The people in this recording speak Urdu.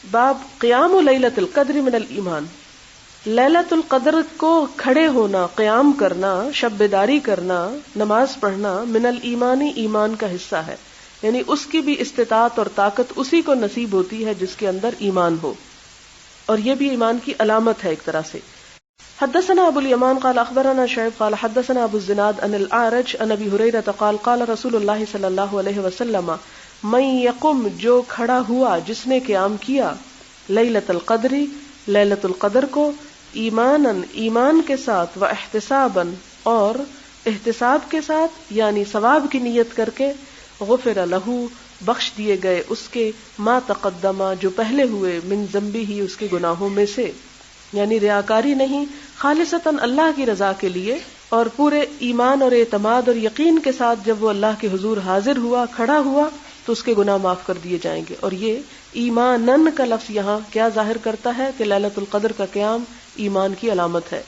باب قیام لیلۃ القدر من الایمان. لیلۃ القدر کو کھڑے ہونا، قیام کرنا، شب بیداری کرنا، نماز پڑھنا من الایمانی ایمان کا حصہ ہے، یعنی اس کی بھی استطاعت اور طاقت اسی کو نصیب ہوتی ہے جس کے اندر ایمان ہو، اور یہ بھی ایمان کی علامت ہے ایک طرح سے. حدثنا ابو الیمان قال اخبرنا شعب قال حدثنا ابو الزناد عن الاعرج عن ابی ہریرہ قال قال رسول اللہ صلی اللہ علیہ وسلم من یقم، جو کھڑا ہوا، جس نے قیام کیا، لیلۃ القدر، لیلۃ القدر کو، ایماناً ایمان کے ساتھ، و احتساباً اور احتساب کے ساتھ، یعنی ثواب کی نیت کر کے، غفر لہ بخش دیے گئے اس کے ما تقدما جو پہلے ہوئے، من ذنبہ ہی اس کے گناہوں میں سے، یعنی ریاکاری نہیں، خالصتاً اللہ کی رضا کے لیے اور پورے ایمان اور اعتماد اور یقین کے ساتھ جب وہ اللہ کے حضور حاضر ہوا، کھڑا ہوا، تو اس کے گناہ معاف کر دیے جائیں گے. اور یہ ایمانن کا لفظ یہاں کیا ظاہر کرتا ہے کہ لیلۃ القدر کا قیام ایمان کی علامت ہے.